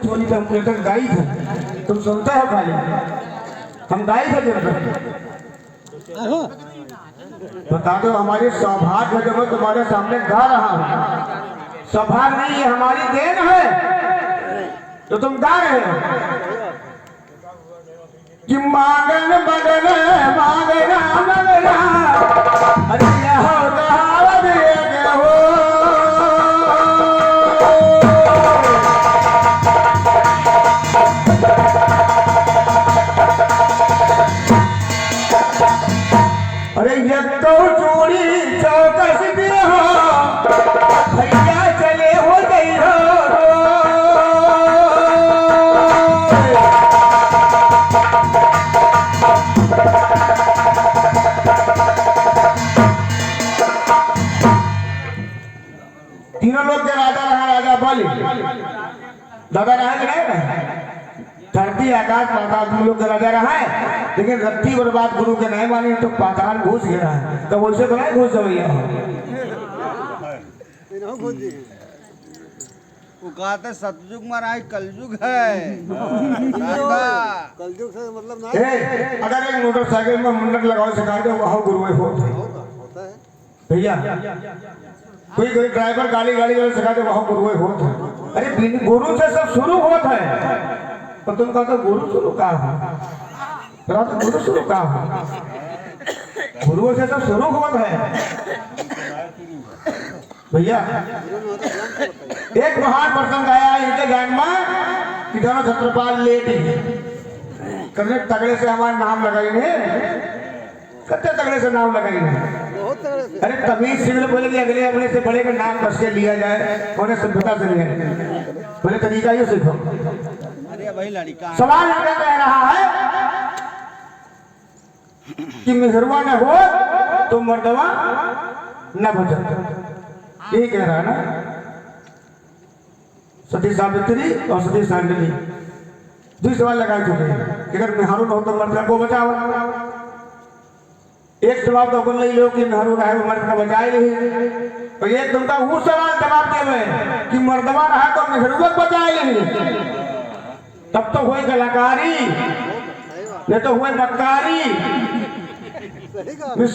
चोरी पे हम लेकर गाई थे, तुम सुनते हो खाली, हम गाई थे जब बता दो हमारी सौभाग्य जब मैं तुम्हारे सामने गा रहा हूँ, सौभाग्य नहीं ये हमारी देन है तो तुम गा रहे हो कि मांगन बगन मांगना मगना अरे हो कहावत ये हो अरे ये तो चोरी चौकस दे हो भैया चले हो गई हो तीनों लोग के राजा रहा राजा बलि दादा रहा कि नहीं रहा धरती आकाश पाताल तुम लोग के राजा रहा है लेकिन रत्ती और बात गुरु के नहीं मानी तो पाताल घुस गया है तो वैसे तो नहीं घुस भैया वो कहते सतयुग महाराज कलयुग है कलयुग से मतलब नहीं अगर एक मोटरसाइकिल में मुंडक लगाओ सिखा दो वह गुरु होता है भैया कोई ड्राइवर गाड़ी सिखा दो वह गुरु होता है अरे गुरु से सब शुरू होता है तो तुम कहते गुरु शुरू कहा हो तो गुरु शुरू कहा हो गुरुओं से सब शुरू होता है भैया एक महान प्रसंग आया इनके ज्ञान में कि दोनों छत्रपाल लेडी करने तगड़े से हमारा नाम लगाएंगे कितने तगड़े से नाम लगाएंगे अरे तमीज सिविल बोले कि अगले अपने से बड़े का नाम कस के लिया जाए उन्हें सभ्यता से लिया बोले तरीका ही सीखो अरे भाई लड़का सवाल आगे कह रहा है कि मेहरवा न हो तो मर्दवा न बचा यही कह रहा है ना सती सावित्री और सती सांडली दूसरी सवाल लगा चुके हैं अगर मेहरू न हो तो मर्द को बचाओ एक जवाब तो अपन लो कि मेहरू रहे मर्द का बचाए नहीं तो एक तुमका वो सवाल जवाब देवे कि मर्दवा रहा तो मेहरू बचाए नहीं तब तो हुई कलाकारी नहीं तो हुए मक्कारी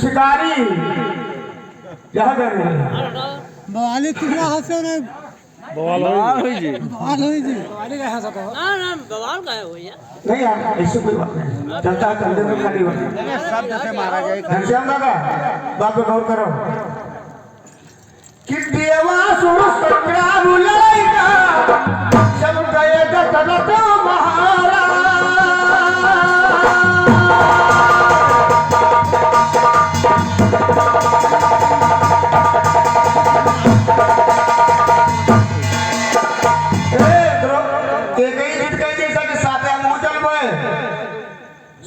शिकारी यह बवाली कितना हंसे ने बवाल हुई जी बवाली का हंसा तो ना बवाल का है भैया नहीं यार ऐसे कोई बात नहीं चलता है चलते में खाली बात शब्द से मारा जाए घनश्याम दादा बात पे गौर करो कि देवासुर संग्राम लड़ाईगा जब गए दशरथ महाराज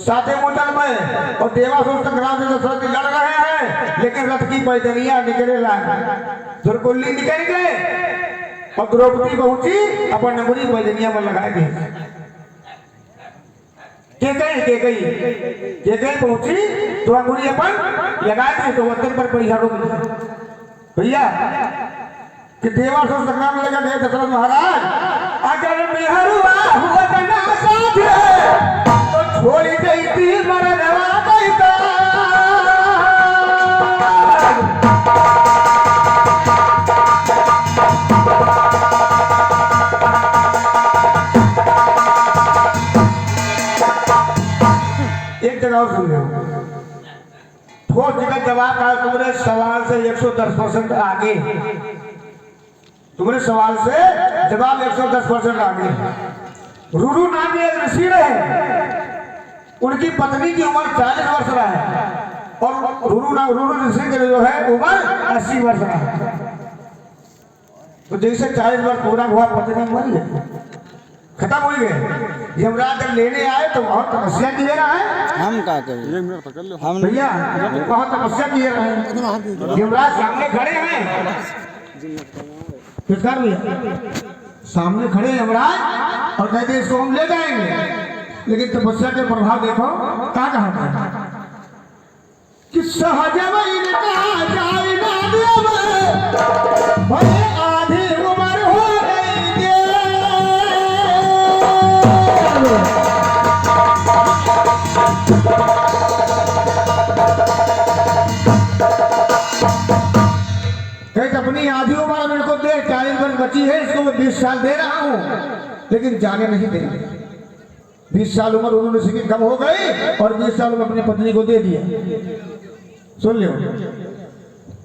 साथे मोटल में और देवासुर संग्राम से दशरथ लड़ रहे हैं लेकिन रथ की पैदलियां निकले धुरकुल्ली निकल गए और द्रौपदी पहुंची अपन नगरी पैदलियां में लगाए गए के गई पहुंची तो अंगुरी अपन लगाए थे तो वतन पर पैसा रोक भैया कि देवासुर संग्राम में लगा गए दशरथ महाराज अगर मेहरुआ हुआ ना साथ छोड़ी गई थी मरनवा दैता एक जगह और सुन लो ठोस जगह जवाब आया तुम्हारे सवाल से 110% आगे तुम्हारे सवाल से जवाब 110% आगे रुरु नाम के एक ऋषि रहे उनकी पत्नी की उम्र 40 वर्ष रहा है और रुरु ऋषि की जो है उम्र 80 वर्ष रहा है तो जैसे 40 वर्ष पूरा हुआ पत्नी मर गई खत्म हो गए यमराज जब लेने आए तो बहुत तपस्या किए रहा है हम क्या करें हम भैया बहुत तपस्या किए रहे हैं यमराज सामने खड़े हैं किसका भैया सामने खड़े यमराज और कहते इसको हम ले जाएंगे लेकिन तपस्या के प्रभाव देखो क्या कहा था कि सहज आधी उम्र हो गई बच्ची है, इसको मैं 20 साल दे रहा हूँ, लेकिन जाने नहीं देंगे। 20 साल उम्र उन्होंने से भी कम हो गई और 20 साल में अपनी पत्नी को दे दिया। सुन लो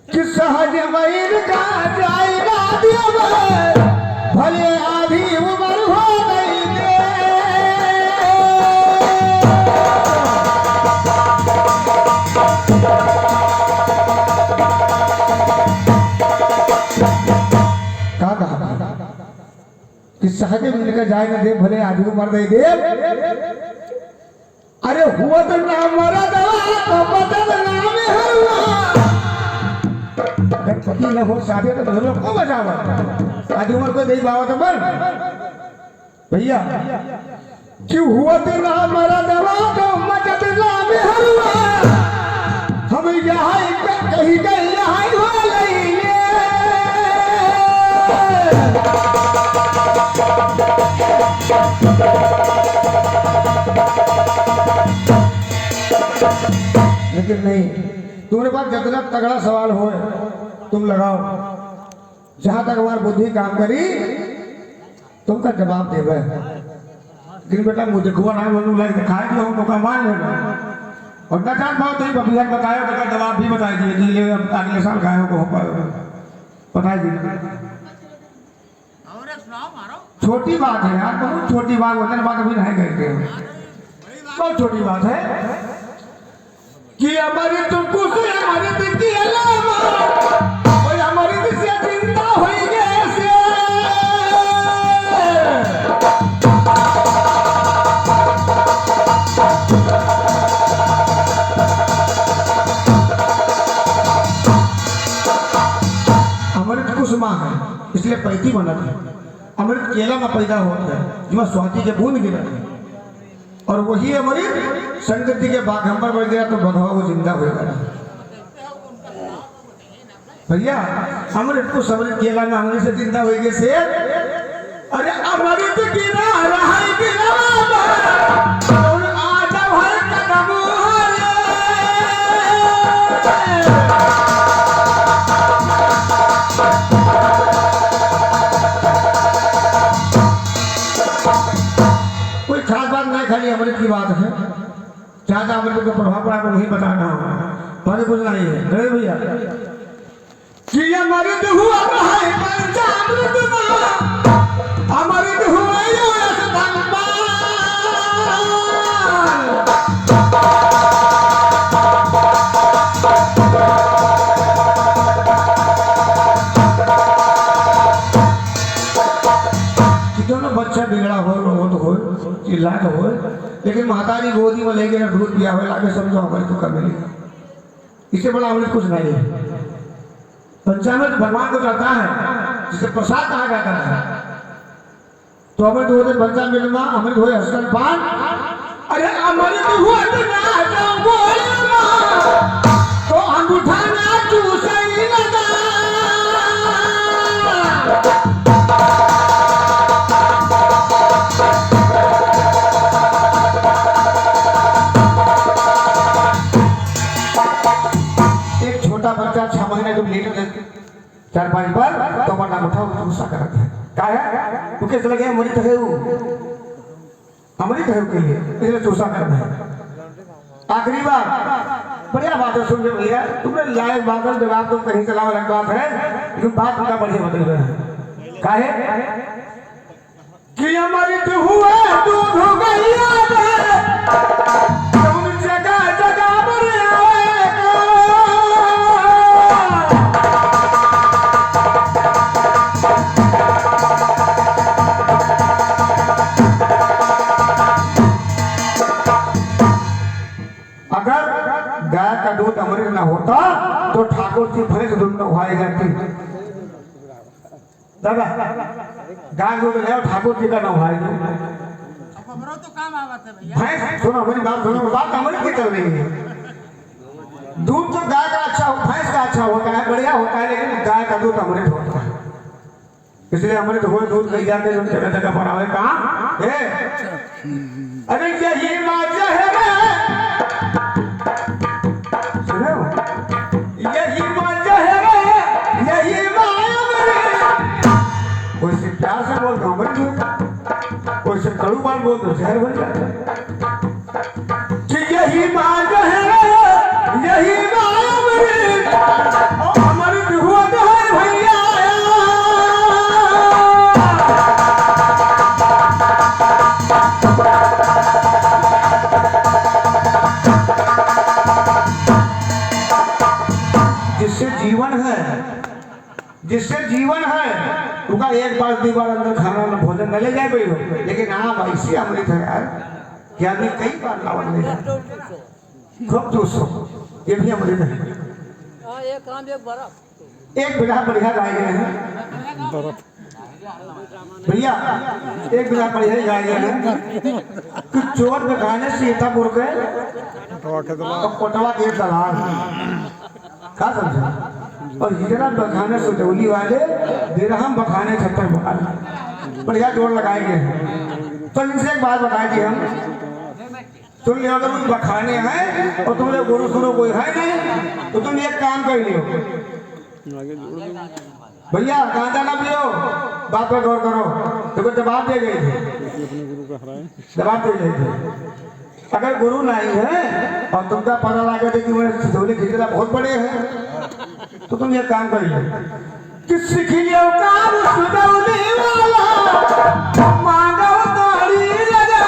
कि सहज वैर का जाएगा देवर, भले आधी उम्र हो गई दे। कहा कि सहज मिलकर जाए ना दे, भले आधी उम्र दे दे। अरे हुआ तो ना मरा दवा तो बदल नाम हरवा। अगर पति न हो शादी तो घर को बचावा, आधी उम्र को दे बाबा तो बन भैया। क्यों हुआ तो ना मरा दवा तो बदल नाम हरवा। हम यहाँ कहीं कहीं यहाँ हो लेंगे। लेकिन नहीं, तुम्हारे पास जितना तगड़ा सवाल हो तुम लगाओ, जहां तक हमारी बुद्धि काम करी तुमका जवाब देवे। लेकिन बेटा मुझे देखो ना बोलूँ लाइक दिखाए कि हम मौका मान लेना और न जान पाओ तो अभियान बताया बेटा जवाब भी बताई दिए जी, ले अगले साल गायों को बताई दिए। छोटी बात है यार, बहुत छोटी बात होता है, बात अभी नहीं करते, बहुत छोटी बात है कि हमारी तुमको से हमारी दिखती है लामा और हमारी दिशा चिंता होई कैसे। अमृत कुसुमा है इसलिए पैती बना है। अमृत केला में पैदा होता है जो स्वाति के बूंद गिरा और वही अमृत संगति के बाघंबर बढ़ गया तो बधवा वो जिंदा हो गया। भैया अमृत को समृत केला में अमृत से जिंदा हो गए से। अरे अमृत गिरा रहा है गिरा और आजा हर कदम कोई खास बात नहीं, खाली अमृत की बात है। ज्यादा अमृत का प्रभाव पड़ा तो वही बताना होगा, बाकी कुछ नहीं है। अरे भैया कि अमृत हुआ है पंचामृत अमृत हुआ दोनों बच्चा बिगड़ा हो तो हो चिल्ला तो हो, लेकिन महतारी गोदी में लेके दूध पिया हुआ लाके समझो हमारे तो कर मिलेगा। इससे बड़ा अमृत कुछ नहीं है। पंचामृत भगवान को जाता है जिसे प्रसाद कहा जाता है। तो अमृत होते पंचामृत में अमृत हुए हस्तन पान। अरे अमृत हुआ तो अंगूठा ना चूसे लगा। बच्चा 6 महीने जब लेट 4-5 बार तो बड़ा उठा गुस्सा करता है का है तू कैसे लगे अमृत है वो अमृत है के लिए इसलिए चूसा करना है। आखिरी बार बढ़िया बात है, सुन लो भैया, तुमने लायक बात है, जवाब तो कहीं चलावा लग बात है, लेकिन बात बड़ा बढ़िया बदल रहा है। का है कि अमृत हुआ दूध हो गई जगह जगह गाय का दूध अमृत न होता तो ठाकुर जी भैंस दूध न उगाई जाती। दादा गाय दूध ले ठाकुर जी का न उगाई तो काम आवत है भैया। भैंस सुनो मेरी बात सुनो, बात अमृत की चल रही है। दूध तो गाय का अच्छा हो, भैंस का अच्छा होता है, बढ़िया होता है, लेकिन गाय का दूध अमृत होता है। इसलिए अमृत हुए दूध कही जाते हैं जगह जगह पर आवे कहाँ अरे यही बात है यही बात है यही माया कोई कोई से कड़ू बाल बोल तो जहर बन जाता कि यही बात है, यही बात अमृत हुआ है भैया। जिससे जीवन है, जिससे जीवन है, उनका एक बार दीवार अंदर खाना न भोजन न ले जाए भाई हो, लेकिन हाँ भाई से अमृत है यार कि आदमी कई बार लावन ले जाए खूब 200 ये भी अमृत है। हाँ, एक काम एक बर्फ। एक बिना बढ़िया गाय गए हैं भैया, एक बिना बढ़िया ही गाय गए हैं कि चोर में गाने सीतापुर के तो कोटवा के दलाल क्या समझा, और हिजरा बखाने सुजौली वाले दिरहम बखाने 76 बखाने बढ़िया जोड़ लगाए गए हैं। तो इनसे एक बात बताए कि हम तुम ले अगर कोई बखाने हैं और तुमने गुरु सुनो कोई है नहीं तो तुम एक काम कर लियो भैया, कहाँ जाना पियो बात पर गौर करो। देखो जवाब दे गई थी, जवाब दे गई थी अगर गुरु नहीं है और तुमका पता लगा थे कि मेरे सिधौली खिजरा बहुत बड़े हैं तो तुम ये काम करिए कि सीख लियो काम सिधौली वाला मांगो ताड़ी लगा।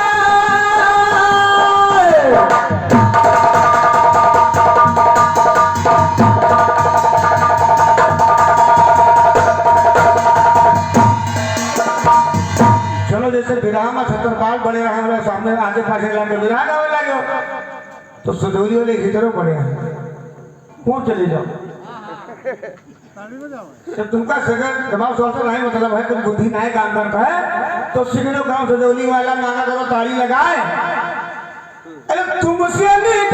चलो जैसे विराह में 70 बाल बड़े रहे हमारे सामने आगे पासे लाके विराह गावे लागो तो सुधौली वाले हिजरो बड़े हैं कौन चले जाओ जब तुमका सगर जवाब सोचते नहीं मतलब है तुम बुद्धि नहीं काम करता है तो सिगनो गांव सुधौली वाला मांगा करो ताड़ी लगाए। अरे तुमसे नहीं